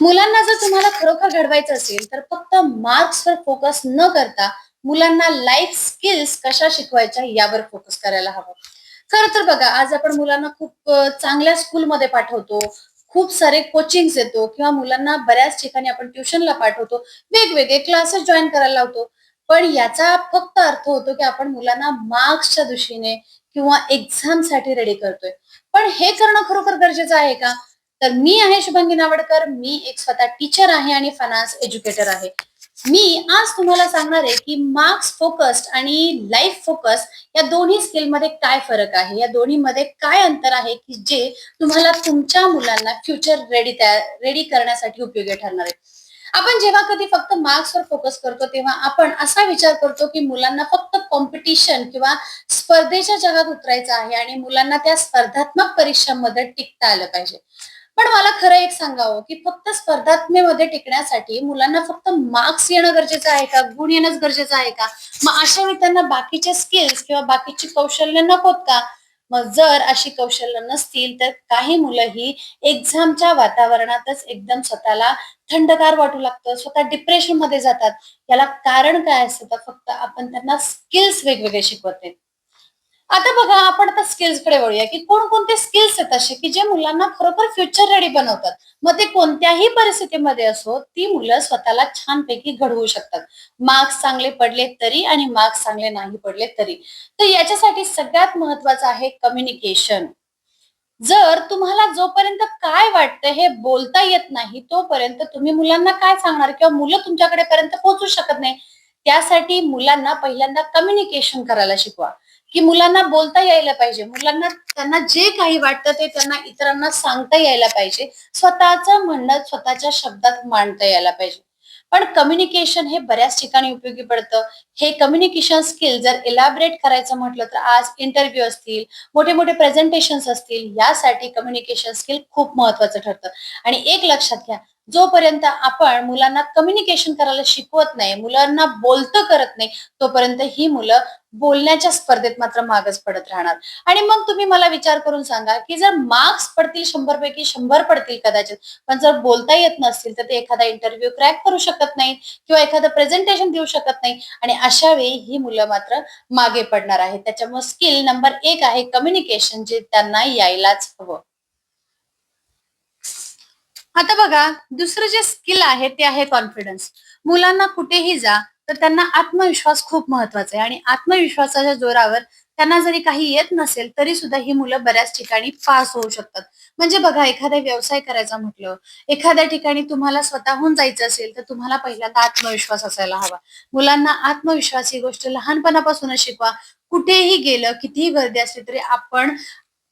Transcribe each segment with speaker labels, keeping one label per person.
Speaker 1: मुलांना जर तुम्हाला खरोखर घडवायचं असेल, तर फक्त मार्क्सवर फोकस न करता मुलांना लाईफ स्किल्स कशा शिकवायच्या यावर फोकस करायला हवं. खरं तर बघा, आज आपण मुलांना खूप चांगल्या स्कूलमध्ये पाठवतो. खूप सारे कोचिंग्स देतो किंवा मुलांना बऱ्याच ठिकाणी आपण ट्युशनला पाठवतो. वेगवेगळे क्लासेस जॉइन करायला लावतो. पण याचा फक्त अर्थ होतो, की आपण मुलांना मार्क्सच्या दृष्टीने किंवा एक्झामसाठी रेडी करतोय. पण हे करणं खरोखर गरजेचं आहे का? तर मी आहे शुभांगी नावडकर. मी एक स्वतः टीचर आहे आणि फायनान्स एज्युकेटर आहे. मी आज तुम्हाला सांगणार आहे, की मार्क्स फोकस्ड आणि लाईफ फोकस या दोन्ही स्किलमध्ये काय फरक आहे? या दोन्हीमध्ये काय अंतर आहे, की जे तुम्हाला तुमच्या मुलांना फ्युचर रेडी करण्यासाठी उपयोगी ठरणार आहे. आपण जेव्हा कधी फक्त मार्क्सवर फोकस करतो, तेव्हा आपण असा विचार करतो, की मुलांना फक्त कॉम्पिटिशन किंवा स्पर्धेच्या जगात उतरायचं आहे आणि मुलांना त्या स्पर्धात्मक परीक्षांमध्ये टिकता आलं पाहिजे. पण मला खरं एक सांगावं, की फक्त स्पर्धात्मकमध्ये टिकण्यासाठी मुलांना फक्त मार्क्स येणं गरजेचं आहे का? गुण येणंच गरजेचं आहे का? मग अशा वेळी त्यांना बाकीचे स्किल्स किंवा बाकीची कौशल्य नकोत का? मग जर अशी कौशल्य नसतील, तर काही मुलं ही एक्झामच्या वातावरणातच एकदम स्वतःला थंडगार वाटू लागतं, स्वतः डिप्रेशनमध्ये जातात. याला कारण काय असतं? तर फक्त आपण त्यांना स्किल्स वेगवेगळे शिकवत नाही. आता बघा, आपण आता स्किल्सकडे वळूया, की कोणकोणते स्किल्स आहेत असे, की जे मुलांना खरोखर फ्युचर रेडी बनवतात. मग ते कोणत्याही परिस्थितीमध्ये असो, ती मुलं स्वतःला छानपैकी घडवू शकतात. मार्क्स चांगले पडले तरी आणि मार्क्स चांगले नाही पडले तरी. तर याच्यासाठी सगळ्यात महत्वाचं आहे कम्युनिकेशन. जर तुम्हाला जोपर्यंत काय वाटतं हे बोलता येत नाही, तोपर्यंत तुम्ही मुलांना काय सांगणार किंवा मुलं तुमच्याकडे पर्यंत पोहोचू शकत नाही. त्यासाठी मुलांना पहिल्यांदा कम्युनिकेशन करायला शिकवा, की मुलांना बोलता यायला पाहिजे. मुलांना त्यांना जे काही वाटतं ते त्यांना इतरांना सांगता यायला पाहिजे. स्वतःचं म्हणणं स्वतःच्या शब्दात मांडता यायला पाहिजे. पण कम्युनिकेशन हे बऱ्याच ठिकाणी उपयोगी पडतं. हे कम्युनिकेशन स्किल जर इलॅबोरेट करायचं म्हटलं, तर आज इंटरव्ह्यू असतील, मोठे-मोठे प्रेझेंटेशन्स असतील, यासाठी कम्युनिकेशन स्किल खूप महत्वाचं ठरतं. आणि एक लक्षात घ्या, जोपर्यंत आपण मुलांना कम्युनिकेशन करायला शिकवत नाही, मुलांना बोलतं करत नाही, तोपर्यंत ही मुलं बोलण्याच्या स्पर्धेत मात्र मागच पडत राहणार. आणि मग तुम्ही मला विचार करून सांगा, की जर मार्क्स पडतील 100 पैकी 100 पडतील कदाचित, पण जर बोलता येत नसतील, तर ते एखादा इंटरव्ह्यू क्रॅक करू शकत नाही किंवा एखादं प्रेझेंटेशन देऊ शकत नाही आणि अशा वेळी ही मुलं मात्र मागे पडणार आहे. त्याच्यामुळे स्किल नंबर 1 आहे कम्युनिकेशन, जे त्यांना यायलाच हवं. आता बघा, दुसरं जे स्किल आहे ते आहे कॉन्फिडन्स. मुलांना कुठेही जा, तर त्यांना आत्मविश्वास खूप महत्वाचा आहे आणि आत्मविश्वासाच्या जोरावर त्यांना जरी काही येत नसेल, तरी सुद्धा ही मुलं बऱ्याच ठिकाणी पास होऊ शकतात. म्हणजे बघा, एखादा व्यवसाय करायचा म्हटलं, एखाद्या ठिकाणी तुम्हाला स्वतःहून जायचं असेल, तर तुम्हाला पहिल्यांदा आत्मविश्वास असायला हवा. मुलांना आत्मविश्वास ही गोष्ट लहानपणापासूनच शिकवा. कुठेही गेलं, कितीही गर्दी असली तरी आपण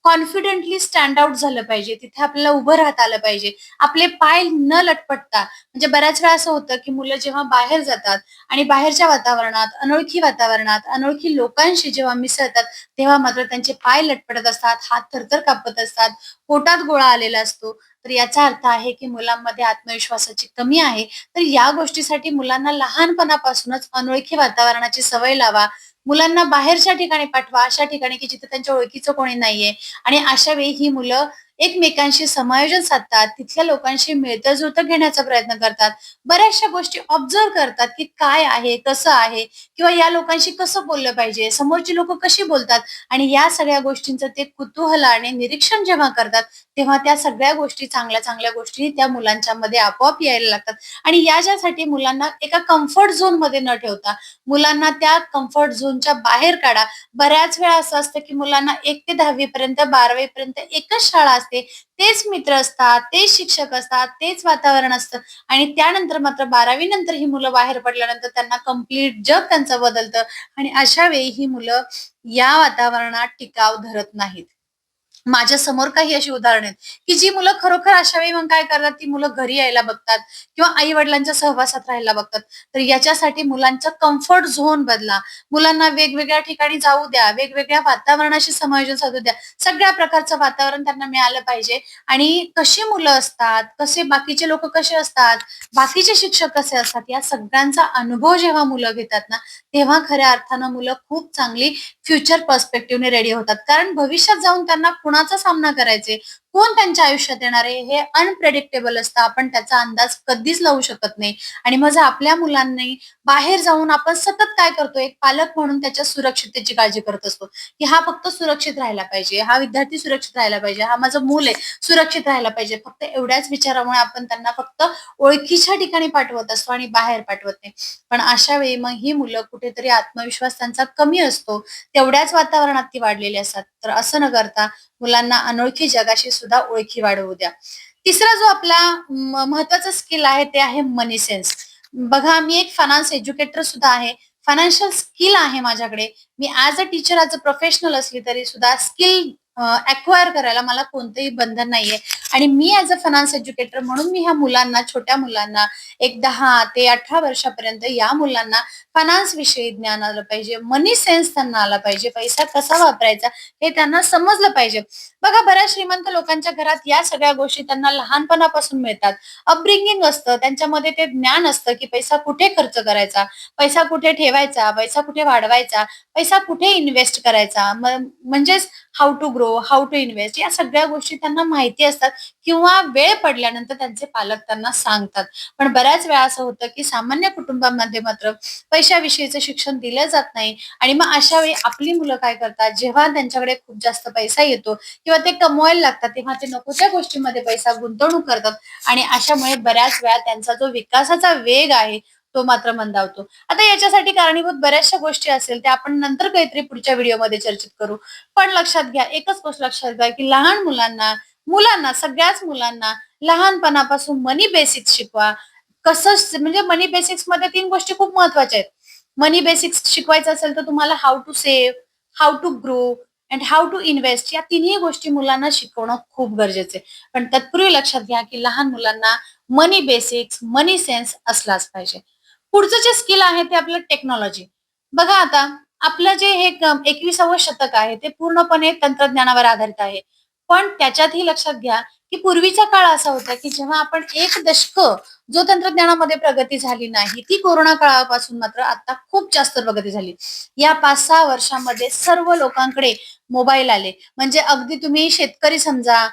Speaker 1: कॉन्फिडेंटली स्टँड आउट झालं पाहिजे. तिथे आपल्याला उभं राहता आलं पाहिजे. आपले पाय न लटपटता, म्हणजे बऱ्याच वेळा असं होतं, की मुलं जेव्हा बाहेर जातात आणि बाहेरच्या वातावरणात, अनोळखी वातावरणात, अनोळखी लोकांशी जेव्हा मिसळतात, तेव्हा मात्र त्यांचे पाय लटपटत असतात, हात थरथर कापत असतात, पोटात गोळा आलेला असतो. तर याचा अर्थ आहे, की मुलांमध्ये आत्मविश्वासाची कमी आहे. तर या गोष्टीसाठी मुलांना लहानपणापासूनच अनोळखी वातावरणाची सवय लावा. मुलांना बाहेरच्या ठिकाणी पाठवा, अशा ठिकाणी की जिथे त्यांच्या ओळखीचं कोणी नाहीये आणि अशा वेळी ही मुलं एकमेकांशी समायोजन साधतात, तिथल्या लोकांशी मिळतं-जुळतं घेण्याचा प्रयत्न करतात. बऱ्याचशा गोष्टी ऑब्झर्व्ह करतात, की काय आहे, कसं आहे किंवा या लोकांशी कसं बोललं पाहिजे, समोरची लोकं कशी बोलतात आणि या सगळ्या गोष्टींचं ते कुतूहलाने निरीक्षण जेव्हा करतात, तेव्हा त्या सगळ्या गोष्टी, चांगल्या-चांगल्या गोष्टी त्या मुलांच्यामध्ये आपोआप यायला लागतात आणि याच्यासाठी मुलांना एका कम्फर्ट झोनमध्ये न ठेवता, मुलांना त्या कम्फर्ट झोनच्या बाहेर काढा. बऱ्याच वेळा असं असतं, की मुलांना 1 ते 10वी पर्यंत, 12वी पर्यंत एकच शाळा असते. तेच मित्र असतात, तेच शिक्षक असतात, तेच वातावरण असतं आणि त्यानंतर मात्र 12वी नंतर ही मुलं बाहेर पडल्यानंतर त्यांना कंप्लीट जग त्यांचं बदलतं आणि अशा वेळी ही मुलं या वातावरणात टिकाव धरत नाहीत. माझ्या समोर काही अशी उदाहरणं आहेत, की जी मुलं खरोखर अशा वेळी मग काय करतात, ती मुलं घरी यायला बघतात किंवा आई-वडिलांच्या सहवासात राहायला बघतात. तर याच्यासाठी मुलांचा कम्फर्ट झोन बदला. मुलांना वेगवेगळ्या ठिकाणी जाऊ द्या, वेगवेगळ्या वातावरणाशी समायोजन साधू द्या. सगळ्या प्रकारचं वातावरण त्यांना मिळालं पाहिजे आणि कशी मुलं असतात, कसे बाकीचे लोकं कसे असतात, बाकीचे शिक्षक कसे असतात, या सगळ्यांचा अनुभव जेव्हा मुलं घेतात ना, तेव्हा खऱ्या अर्थानं मुलं खूप चांगली फ्युचर पर्स्पेक्टिव्हने रेडी होतात. कारण भविष्यात जाऊन त्यांना कुणाचा सामना करायचा आहे, कोण त्यांच्या आयुष्यात येणार आहे हे अनप्रेडिक्टेबल असतं. आपण त्याचा अंदाज कधीच लावू शकत नाही. आणि मग जर आपल्या मुलांनी बाहेर जाऊन आपण सतत काय करतो, एक पालक म्हणून त्याच्या सुरक्षिततेची काळजी करत असतो, की हा फक्त सुरक्षित राहायला पाहिजे, हा विद्यार्थी सुरक्षित राहायला पाहिजे, हा माझं मूल आहे सुरक्षित राहायला पाहिजे. फक्त एवढ्याच विचारामुळे आपण त्यांना फक्त ओळखीच्या ठिकाणी पाठवत असतो आणि बाहेर पाठवत नाही. पण अशा वेळी मग ही मुलं कुठेतरी आत्मविश्वास त्यांचा कमी असतो. तेवढ्याच वातावरणात ती वाढलेली असतात. तर असं न करता मुलांना अनोळखी जगाशी सुद्धा ओळखी वाढवू द्या. तिसरा जो आपला महत्वाचा स्किल आहे ते आहे मनी सेन्स. बघा, मी एक फायनान्स एज्युकेटर सुद्धा आहे. फायनान्शियल स्किल आहे माझ्याकडे. मी as a teacher, as a professional असली तरी सुद्धा स्किल अक्वायर करायला मला कोणतंही बंधन नाहीये. आणि मी ॲज अ फायनान्स एज्युकेटर म्हणून मी ह्या मुलांना, छोट्या मुलांना, एक 10 ते 18 वर्षापर्यंत या मुलांना फायनान्स विषयी ज्ञान आलं पाहिजे, मनी सेन्स त्यांना आला पाहिजे, पैसा कसा वापरायचा हे त्यांना समजलं पाहिजे. बघा, बऱ्याच श्रीमंत लोकांच्या घरात या सगळ्या गोष्टी त्यांना लहानपणापासून मिळतात. अपब्रिंगिंग असतं, त्यांच्यामध्ये ते ज्ञान असतं, की पैसा कुठे खर्च करायचा, पैसा कुठे ठेवायचा, पैसा कुठे वाढवायचा, पैसा कुठे इन्व्हेस्ट करायचा. म्हणजेच how to grow, how to invest, या सगळ्या गोष्टी त्यांना माहिती असतात किंवा वेळ पडल्यानंतर त्यांचे पालक त्यांना सांगतात. पण बऱ्याच वेळा असं होतं, की सामान्य कुटुंबामध्ये मात्र पैशाविषयीचं शिक्षण दिलं जात नाही. आणि मग अशा वेळी आपली मुलं काय करतात, जेव्हा त्यांच्याकडे खूप जास्त पैसा येतो किंवा ते कमवायला लागतात, तेव्हा ते नको त्या गोष्टींमध्ये पैसा गुंतवणूक करतात आणि अशामुळे बऱ्याच वेळा त्यांचा जो विकासाचा वेग आहे तो मात्र मंदावतो. आता याच्यासाठी कारणीभूत बऱ्याचशा गोष्टी असेल, त्या आपण नंतर काहीतरी पुढच्या व्हिडिओमध्ये चर्चित करू. पण लक्षात घ्या, एकच गोष्ट लक्षात घ्या, की लहान मुलांना मुलांना सगळ्याच मुलांना लहानपणापासून मनी बेसिक्स शिकवा. कसं म्हणजे मनी बेसिक्समध्ये 3 गोष्टी खूप महत्त्वाच्या आहेत. मनी बेसिक्स शिकवायचं असेल तर तुम्हाला how to save, how to grow and how to invest, या तिन्ही गोष्टी मुलांना शिकवणं खूप गरजेचं आहे. पण तत्पूर्वी लक्षात घ्या, की लहान मुलांना मनी बेसिक्स, मनी सेन्स असलाच पाहिजे. पुढचं जे स्किल आहे ते आपलं टेक्नॉलॉजी. बघा आता, आपलं जे हे 21वं शतक आहे ते पूर्णपणे तंत्रज्ञानावर आधारित आहे. पण त्याच्यातही लक्षात घ्या, की पूर्वीचा काळ असा होता, की जेव्हा आपण 1 दशक जो तंत्रज्ञानामध्ये प्रगती झाली नाही, ती कोरोना काळापासून मात्र आता खूप जास्त प्रगती झाली. या 5-6 वर्षामध्ये सर्व लोकांकडे मोबाईल आले. म्हणजे अगदी तुम्ही शेतकरी समजा,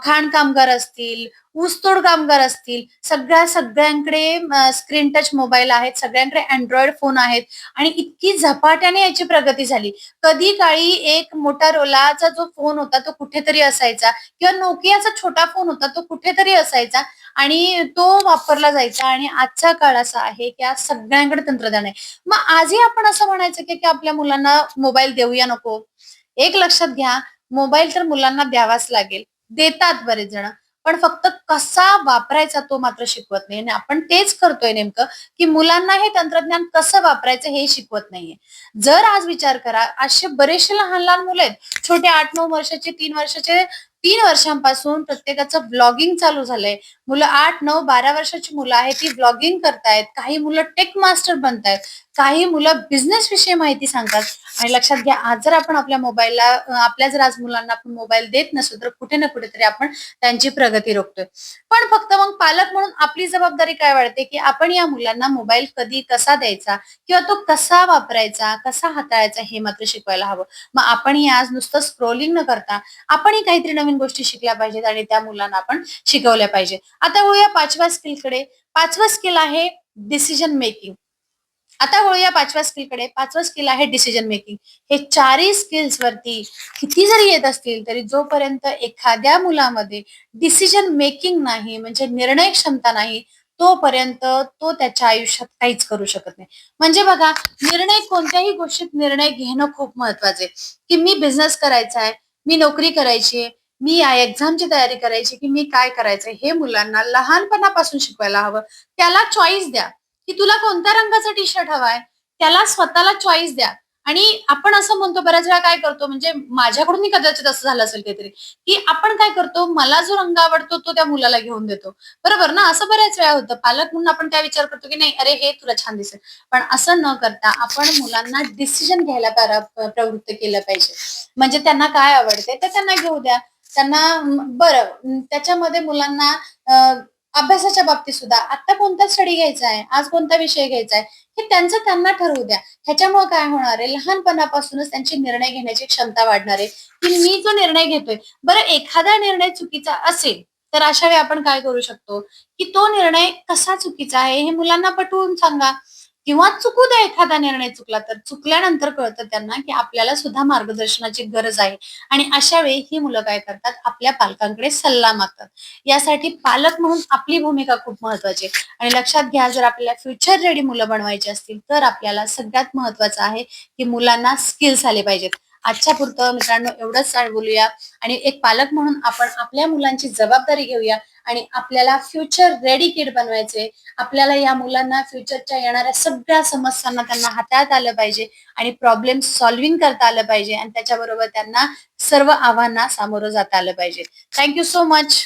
Speaker 1: खाण कामगार असतील, ऊसतोड कामगार असतील, सगळ्यांकडे स्क्रीन टच मोबाईल आहेत, सगळ्यांकडे अँड्रॉइड फोन आहेत आणि इतकी झपाट्याने याची प्रगती झाली. कधी काळी एक मोटोरोलाचा जो फोन होता तो कुठेतरी असायचा किंवा नोकियाचा छोटा फोन होता तो कुठेतरी असायचा आणि तो वापरला जायचा. आणि आजचा काळ असा आहे की आज सगळ्यांकडे तंत्रज्ञान आहे. मग आजही आपण असं म्हणायचं की की आपल्या मुलांना मोबाईल देऊया नको? एक लक्षात घ्या, मोबाईल तर मुलांना द्यावाच लागेल. देतात बरेच जण. पण फक्त कसा वापरायचा तो मात्र शिकवत नाही. आणि आपण तेच करतोय नेमकं, की मुलांना हे तंत्रज्ञान कसं वापरायचं हे शिकवत नाहीये. जर आज विचार करा, असे बरेचसे लहान-लहान मुलं आहेत, छोटे 8-9 वर्षाचे, 3 वर्षाचे, 3 वर्षांपासून प्रत्येकाचं व्लॉगिंग चालू झालंय. मुलं 8, 9, 12 वर्षाची मुलं आहेत, ती व्लॉगिंग करतायत. काही मुलं टेक मास्टर बनतायत. काही मुलं बिझनेस विषयी माहिती सांगतात. आणि लक्षात घ्या, आज जर आपण आपल्या मोबाईलला आपल्या जर आज मुलांना आपण मोबाईल देत नसू, तर कुठे ना कुठेतरी आपण त्यांची प्रगती रोखतोय. पण फक्त मग पालक म्हणून आपली जबाबदारी काय वाढते, की आपण या मुलांना मोबाईल कधी कसा द्यायचा किंवा तो कसा वापरायचा, कसा हाताळायचा हे मात्र शिकवायला हवं. मग आपणही आज नुसतं स्क्रोलिंग न करता आपणही काहीतरी नवीन गोष्टी शिकल्या पाहिजेत आणि त्या मुलांना आपण शिकवल्या पाहिजे. आता वळूया 5व्या स्किलकडे. 5वं स्किल आहे डिसिजन मेकिंग. आता वळूया 5व्या स्किलकडे. 5वं स्किल आहे डिसिजन मेकिंग. हे चारही स्किल्स वरती किती जरी येत असतील, तरी जोपर्यंत एखाद्या मुलामध्ये डिसिजन मेकिंग नाही, म्हणजे निर्णय क्षमता नाही, तोपर्यंत तो त्याच्या आयुष्यात काहीच करू शकत नाही. म्हणजे बघा, कोणत्याही गोष्टीत निर्णय घेणं खूप महत्वाचं आहे, की मी बिझनेस करायचा आहे, मी नोकरी करायची आहे, मी या एक्झामची तयारी करायची, की मी काय करायचंय, हे मुलांना लहानपणापासून शिकवायला हवं. त्याला चॉईस द्या. की तुला कोणत्या रंगाचा टी-शर्ट हवाय? त्याला स्वतःला चॉईस द्या. आणि आपण असं म्हणतो बऱ्याच वेळा, काय करतो, म्हणजे माझ्याकडूनही कदाचित असं झालं असेल काहीतरी, की आपण काय करतो, मला जो रंग आवडतो तो त्या मुलाला घेऊन देतो. बरोबर ना? असं बऱ्याच वेळा होतं. पालक म्हणून आपण काय विचार करतो, की नाही, अरे हे तुला छान दिसेल. पण असं न करता आपण मुलांना डिसिजन घ्यायला प्रवृत्त केलं पाहिजे. म्हणजे त्यांना काय आवडतंय ते त्यांना घेऊ द्या. त्यांना बरं, त्याच्यामध्ये मुलांना अभ्यासाच्या बाबतीत सुद्धा आता कोणता स्टडी घ्यायचा आहे, आज कोणता विषय घ्यायचा आहे, हे त्यांचं त्यांना ठरवू द्या. ह्याच्यामुळे काय होणार आहे, लहानपणापासूनच त्यांची निर्णय घेण्याची क्षमता वाढणार आहे, की मी जो निर्णय घेतोय, बरं एखादा निर्णय चुकीचा असेल, तर अशा वेळी आपण काय करू शकतो, की तो निर्णय कसा चुकीचा आहे हे मुलांना पटवून सांगा. किंवा चुकू द्या, एखादा निर्णय चुकला तर. चुकल्यानंतर कळतं त्यांना, की आपल्याला सुद्धा मार्गदर्शनाची गरज आहे आणि अशा वेळी ही मुलं काय करतात, आपल्या पालकांकडे सल्ला मागतात. यासाठी पालक म्हणून आपली भूमिका खूप महत्वाची आहे आणि लक्षात घ्या, जर आपल्याला फ्युचर रेडी मुलं बनवायची असतील, तर आपल्याला सगळ्यात महत्वाचं आहे, की मुलांना स्किल्स आले पाहिजेत. आजच्या पुरतं मित्रांनो एवढंच बोलूया आणि एक पालक म्हणून आपण आपल्या मुलांची जबाबदारी घेऊया आणि आपल्याला फ्युचर रेडी किड बनवायचे. आपल्याला या मुलांना फ्युचरच्या येणाऱ्या सगळ्या समस्यांना त्यांना हाताळता आलं पाहिजे आणि प्रॉब्लेम सॉल्व्हिंग करता आलं पाहिजे आणि त्याच्याबरोबर त्यांना सर्व आव्हानांना सामोरं जाता आलं पाहिजे. Thank you so much.